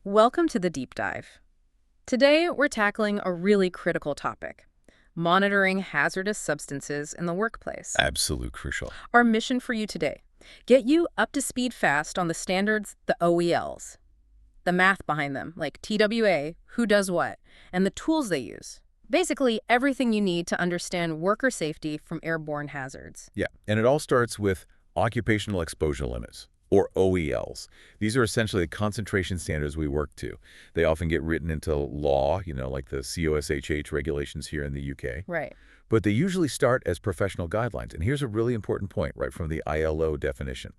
Welcome to the deep dive. Today, we're tackling a really critical topic, monitoring hazardous substances in the workplace. Absolute crucial. Our mission for you today, get you up to speed fast on the standards, the OELs, the math behind them, like TWA, who does what, and the tools they use. Basically, everything you need to understand worker safety from airborne hazards. Yeah, and it all starts with occupational exposure limits, or OELs. These are essentially the concentration standards we work to. They often get written into law, like the COSHH regulations here in the UK. Right. But they usually start as professional guidelines. And here's a really important point right from the ILO definition.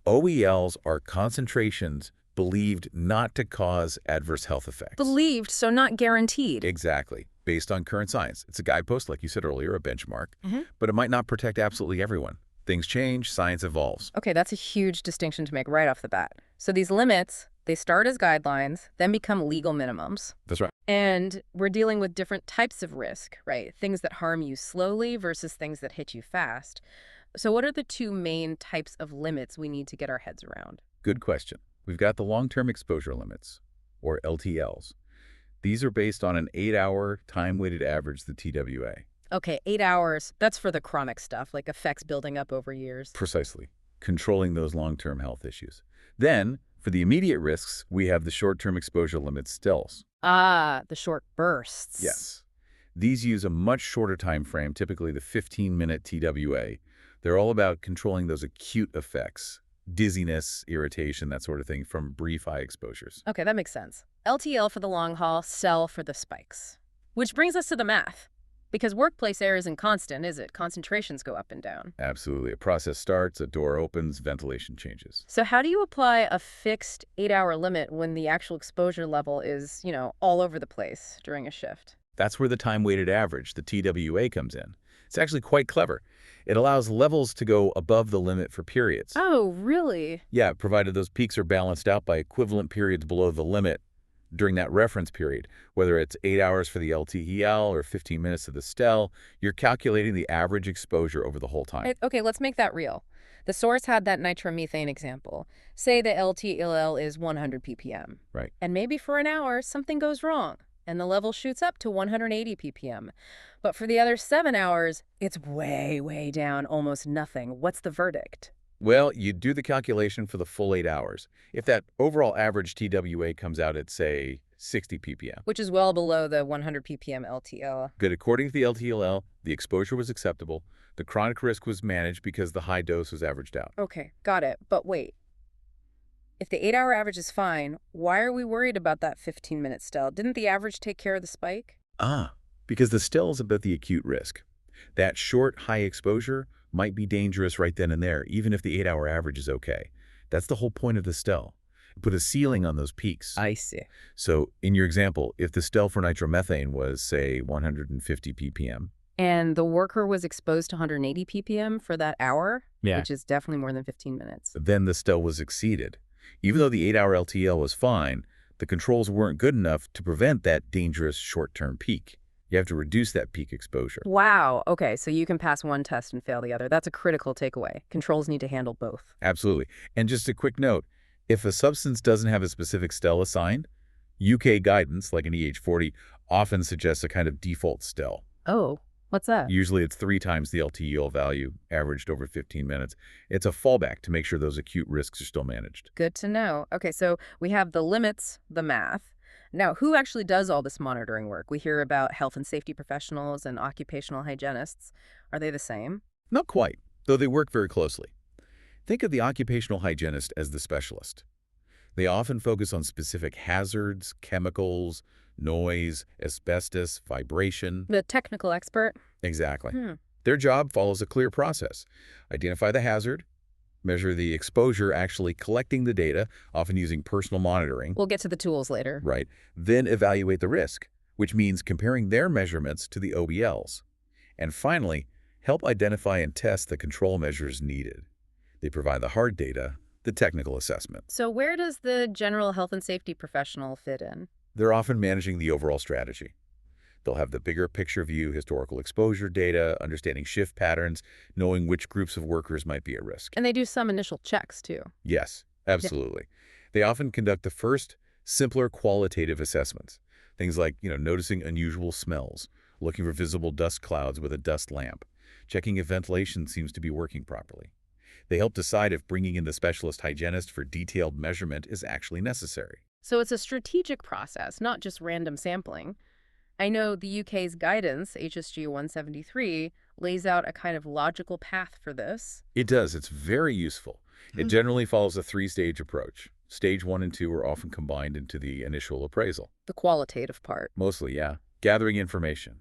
OELs are concentrations believed not to cause adverse health effects. Believed, so not guaranteed. Exactly. Based on current science. It's a guidepost, like you said earlier, a benchmark. Mm-hmm. But it might not protect absolutely everyone. Things change, science evolves. Okay, that's a huge distinction to make right off the bat. So these limits, they start as guidelines, then become legal minimums. That's right. And we're dealing with different types of risk, right? Things that harm you slowly versus things that hit you fast. So what are the two main types of limits we need to get our heads around? Good question. We've got the long-term exposure limits, or LTLs. These are based on an 8-hour time-weighted average, the TWA. Okay, 8 hours, that's for the chronic stuff, like effects building up over years. Precisely. Controlling those long-term health issues. Then, for the immediate risks, we have the short-term exposure limits, STILs. Ah, the short bursts. Yes. These use a much shorter time frame, typically the 15-minute TWA. They're all about controlling those acute effects, dizziness, irritation, that sort of thing, from brief high exposures. Okay, that makes sense. LTL for the long haul, SEL for the spikes. Which brings us to the math. Because workplace air isn't constant, is it? Concentrations go up and down. Absolutely. A process starts, a door opens, ventilation changes. So how do you apply a fixed 8-hour limit when the actual exposure level is, all over the place during a shift? That's where the time-weighted average, the TWA, comes in. It's actually quite clever. It allows levels to go above the limit for periods. Oh, really? Yeah, provided those peaks are balanced out by equivalent periods below the limit during that reference period. Whether it's 8 hours for the LTEL or 15 minutes of the STEL, you're calculating the average exposure over the whole time. Okay, let's make that real. The source had that nitromethane example. Say the LTEL is 100 ppm. Right. And maybe for an hour, something goes wrong, and the level shoots up to 180 ppm. But for the other 7 hours, it's way, way down, almost nothing. What's the verdict? Well, you do the calculation for the full 8 hours. If that overall average TWA comes out at, say, 60 ppm. Which is well below the 100 ppm LTL. Good. According to the LTLL, the exposure was acceptable. The chronic risk was managed because the high dose was averaged out. Okay, got it. But wait. If the 8-hour average is fine, why are we worried about that 15-minute STEL? Didn't the average take care of the spike? Because the STEL is about the acute risk. That short, high exposure might be dangerous right then and there, even if the 8-hour average is okay. That's the whole point of the STEL. Put a ceiling on those peaks. I see. So in your example, if the STEL for nitromethane was, say, 150 ppm. And the worker was exposed to 180 ppm for that hour, Yeah. which is definitely more than 15 minutes. Then the STEL was exceeded. Even though the 8-hour LTL was fine, the controls weren't good enough to prevent that dangerous short-term peak. You have to reduce that peak exposure. Wow. Okay, so you can pass one test and fail the other. That's a critical takeaway. Controls need to handle both. Absolutely. And just a quick note, if a substance doesn't have a specific STEL assigned, UK guidance, like an EH40, often suggests a kind of default STEL. Oh, what's that? Usually it's 3 times the LTEL value, averaged over 15 minutes. It's a fallback to make sure those acute risks are still managed. Good to know. Okay, so we have the limits, the math. Now, who actually does all this monitoring work? We hear about health and safety professionals and occupational hygienists. Are they the same? Not quite, though they work very closely. Think of the occupational hygienist as the specialist. They often focus on specific hazards, chemicals, noise, asbestos, vibration. The technical expert? Exactly. Their job follows a clear process. Identify the hazard, measure the exposure, actually collecting the data, often using personal monitoring. We'll get to the tools later. Right. Then evaluate the risk, which means comparing their measurements to the OBLs. And finally, help identify and test the control measures needed. They provide the hard data, the technical assessment. So where does the general health and safety professional fit in? They're often managing the overall strategy. They'll have the bigger picture view, historical exposure data, understanding shift patterns, knowing which groups of workers might be at risk. And they do some initial checks, too. Yes, absolutely. They often conduct the first, Simpler qualitative assessments. Things like, noticing unusual smells, looking for visible dust clouds with a dust lamp, checking if ventilation seems to be working properly. They help decide if bringing in the specialist hygienist for detailed measurement is actually necessary. So it's a strategic process, not just random sampling. I know the UK's guidance, HSG 173, lays out a kind of logical path for this. It does. It's very useful. It generally follows a three-stage approach. Stage 1 and 2 are often combined into the initial appraisal. The qualitative part. Mostly, yeah. Gathering information.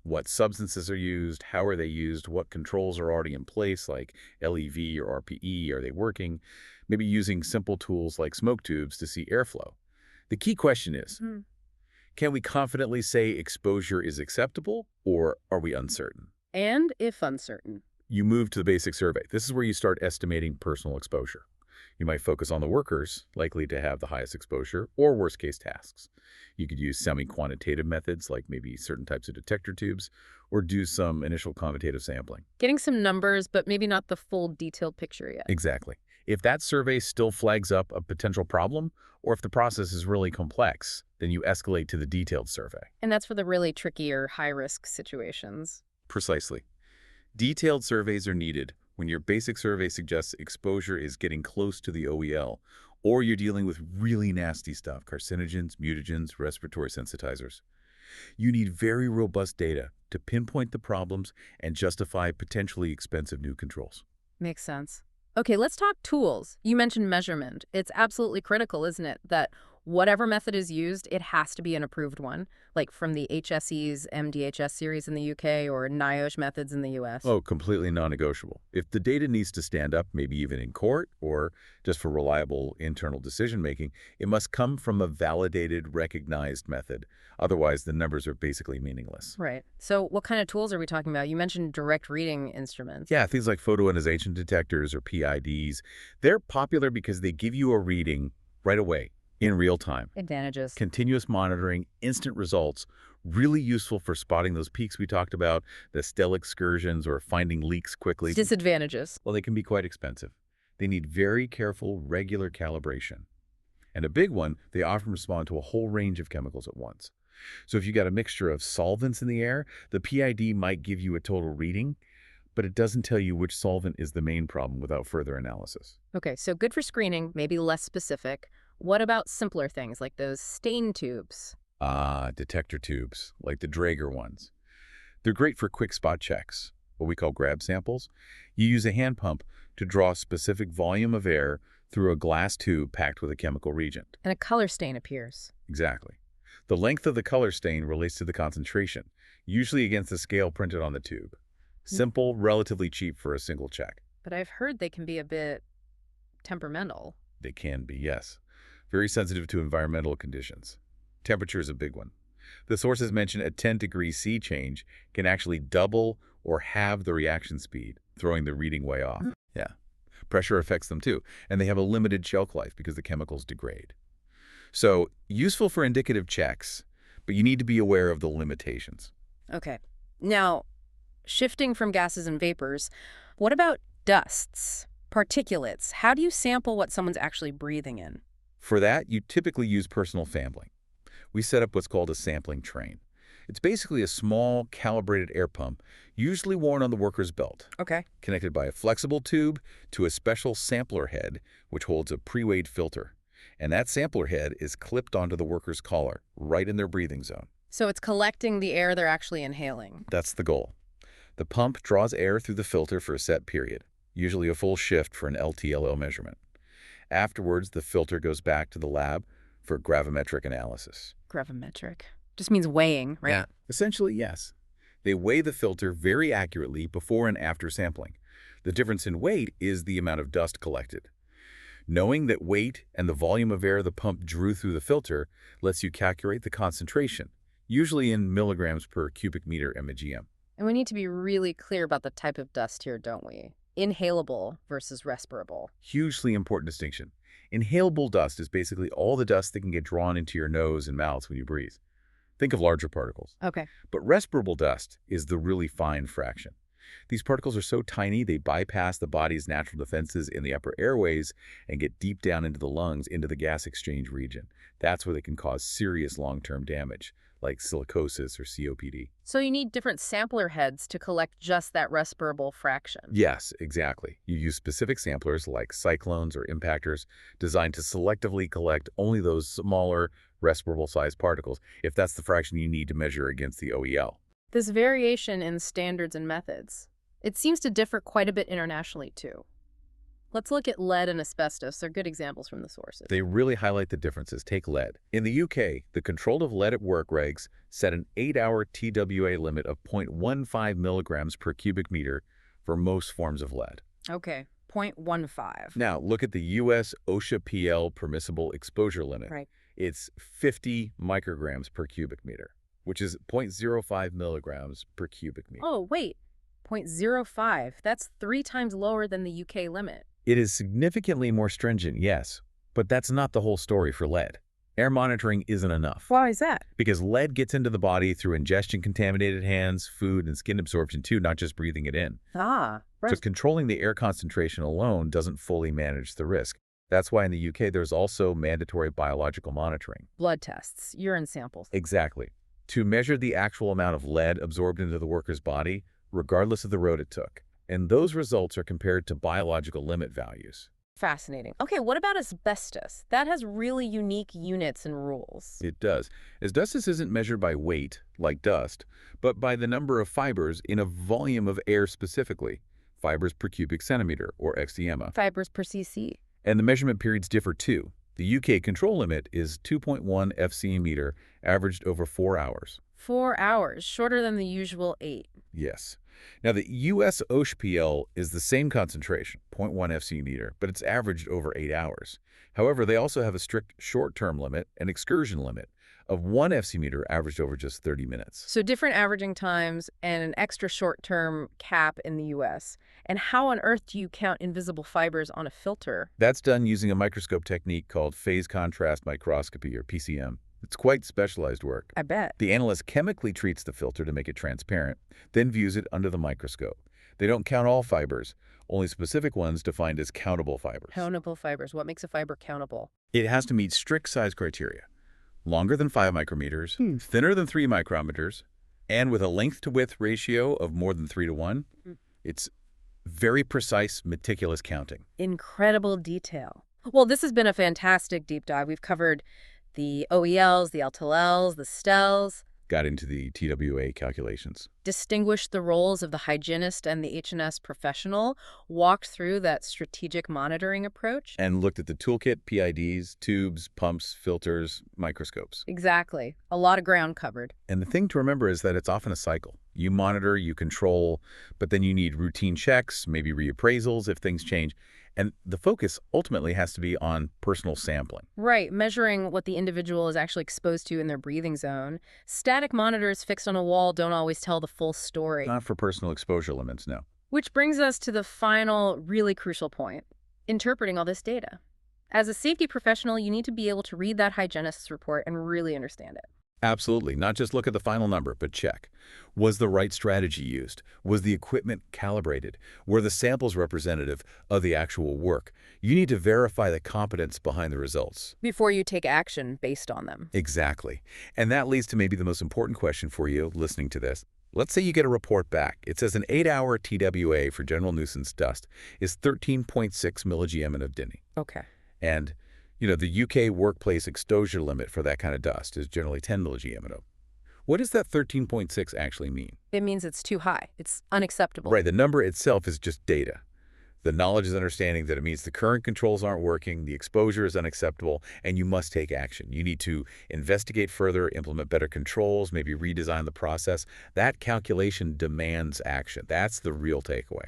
What substances are used, how are they used, what controls are already in place, like LEV or RPE, are they working? Maybe using simple tools like smoke tubes to see airflow. The key question is, can we confidently say exposure is acceptable, or are we uncertain? And if uncertain. You move to the basic survey. This is where you start estimating personal exposure. You might focus on the workers likely to have the highest exposure or worst-case tasks. You could use semi-quantitative methods like maybe certain types of detector tubes or do some initial quantitative sampling. Getting some numbers, but maybe not the full detailed picture yet. Exactly. If that survey still flags up a potential problem or if the process is really complex, then you escalate to the detailed survey. And that's for the really tricky or high-risk situations. Precisely. Detailed surveys are needed when your basic survey suggests exposure is getting close to the OEL, or you're dealing with really nasty stuff, carcinogens, mutagens, respiratory sensitizers. You need very robust data to pinpoint the problems and justify potentially expensive new controls. Makes sense. Okay, let's talk tools. You mentioned measurement. It's absolutely critical, isn't it, that whatever method is used, it has to be an approved one, like from the HSE's MDHS series in the UK or NIOSH methods in the US. Oh, completely non-negotiable. If the data needs to stand up, maybe even in court or just for reliable internal decision-making, it must come from a validated, recognized method. Otherwise, the numbers are basically meaningless. Right. So what kind of tools are we talking about? You mentioned direct reading instruments. Yeah, things like photoionization detectors or PIDs. They're popular because they give you a reading right away. In real time. Advantages. Continuous monitoring, instant results, really useful for spotting those peaks we talked about, the Stell excursions, or finding leaks quickly. Disadvantages. Well, they can be quite expensive. They need very careful, regular calibration. And a big one, they often respond to a whole range of chemicals at once. So if you got a mixture of solvents in the air, the PID might give you a total reading, but it doesn't tell you which solvent is the main problem without further analysis. Okay, so good for screening, maybe less specific. What about simpler things like those stain tubes? Detector tubes, like the Draeger ones. They're great for quick spot checks, what we call grab samples. You use a hand pump to draw a specific volume of air through a glass tube packed with a chemical reagent. And a color stain appears. Exactly. The length of the color stain relates to the concentration, usually against the scale printed on the tube. Simple, relatively cheap for a single check. But I've heard they can be a bit temperamental. They can be, yes. Very sensitive to environmental conditions. Temperature is a big one. The sources mention a 10-degree C change can actually double or halve the reaction speed, throwing the reading way off. Yeah. Pressure affects them too, and they have a limited shelf life because the chemicals degrade. So, useful for indicative checks, but you need to be aware of the limitations. Okay. Now, shifting from gases and vapors, what about dusts, particulates? How do you sample what someone's actually breathing in? For that, you typically use personal sampling. We set up what's called a sampling train. It's basically a small, calibrated air pump, usually worn on the worker's belt. Okay. Connected by a flexible tube to a special sampler head, which holds a pre-weighed filter. And that sampler head is clipped onto the worker's collar, right in their breathing zone. So it's collecting the air they're actually inhaling. That's the goal. The pump draws air through the filter for a set period, usually a full shift for an LTLO measurement. Afterwards, the filter goes back to the lab for gravimetric analysis. Gravimetric. Just means weighing, right? Yeah. Essentially, yes. They weigh the filter very accurately before and after sampling. The difference in weight is the amount of dust collected. Knowing that weight and the volume of air the pump drew through the filter lets you calculate the concentration, usually in milligrams per cubic meter MEGM. And we need to be really clear about the type of dust here, don't we? Inhalable versus respirable. Hugely important distinction. Inhalable dust is basically all the dust that can get drawn into your nose and mouth when you breathe. Think of larger particles. Okay. But respirable dust is the really fine fraction. These particles are so tiny they bypass the body's natural defenses in the upper airways and get deep down into the lungs, into the gas exchange region. That's where they can cause serious long-term damage, like silicosis or COPD. So you need different sampler heads to collect just that respirable fraction. Yes, exactly. You use specific samplers like cyclones or impactors designed to selectively collect only those smaller, respirable-sized particles, if that's the fraction you need to measure against the OEL. This variation in standards and methods, it seems to differ quite a bit internationally, too. Let's look at lead and asbestos. They're good examples from the sources. They really highlight the differences. Take lead. In the UK, the Control of Lead at Work regs set an 8-hour TWA limit of 0.15 milligrams per cubic meter for most forms of lead. Okay, 0.15. Now, look at the US OSHA PL permissible exposure limit. Right. It's 50 micrograms per cubic meter, which is 0.05 milligrams per cubic meter. Oh, wait. 0.05. That's 3 times lower than the UK limit. It is significantly more stringent, yes, but that's not the whole story for lead. Air monitoring isn't enough. Why is that? Because lead gets into the body through ingestion-contaminated hands, food, and skin absorption too, not just breathing it in. Ah, right. So controlling the air concentration alone doesn't fully manage the risk. That's why in the UK there's also mandatory biological monitoring. Blood tests, urine samples. Exactly. To measure the actual amount of lead absorbed into the worker's body, regardless of the road it took. And those results are compared to biological limit values. Fascinating. Okay, what about asbestos? That has really unique units and rules. It does. Asbestos isn't measured by weight, like dust, but by the number of fibers in a volume of air specifically, fibers per cubic centimeter, or XDMA. Fibers per cc. And the measurement periods differ too. The UK control limit is 2.1 FCM, averaged over 4 hours. 4 hours, shorter than the usual 8. Yes. Now, the US OSHA PL is the same concentration, 0.1 FCM, but it's averaged over 8 hours. However, they also have a strict short-term limit and excursion limit of 1 FCM averaged over just 30 minutes. So different averaging times and an extra short-term cap in the US. And how on earth do you count invisible fibers on a filter? That's done using a microscope technique called phase contrast microscopy, or PCM. It's quite specialized work. I bet. The analyst chemically treats the filter to make it transparent, then views it under the microscope. They don't count all fibers, only specific ones defined as countable fibers. Countable fibers. What makes a fiber countable? It has to meet strict size criteria. Longer than 5 micrometers, thinner than 3 micrometers, and with a length-to-width ratio of more than 3 to 1. It's very precise, meticulous counting. Incredible detail. Well, this has been a fantastic deep dive. We've covered the OELs, the LTLs, the STELs. Got into the TWA calculations. Distinguished the roles of the hygienist and the H&S professional, walked through that strategic monitoring approach. And looked at the toolkit, PIDs, tubes, pumps, filters, microscopes. Exactly. A lot of ground covered. And the thing to remember is that it's often a cycle. You monitor, you control, but then you need routine checks, maybe reappraisals if things change. And the focus ultimately has to be on personal sampling. Right, measuring what the individual is actually exposed to in their breathing zone. Static monitors fixed on a wall don't always tell the full story. Not for personal exposure limits, no. Which brings us to the final, really crucial point, interpreting all this data. As a safety professional, you need to be able to read that hygienist's report and really understand it. Absolutely. Not just look at the final number, but check. Was the right strategy used? Was the equipment calibrated? Were the samples representative of the actual work? You need to verify the competence behind the results. Before you take action based on them. Exactly. And that leads to maybe the most important question for you listening to this. Let's say you get a report back. It says an 8-hour TWA for general nuisance dust is 13.6 milligm of Dini. Okay. And the UK workplace exposure limit for that kind of dust is generally 10 milligm. What does that 13.6 actually mean? It means it's too high. It's unacceptable. Right. The number itself is just data. The knowledge is understanding that it means the current controls aren't working, the exposure is unacceptable, and you must take action. You need to investigate further, implement better controls, maybe redesign the process. That calculation demands action. That's the real takeaway.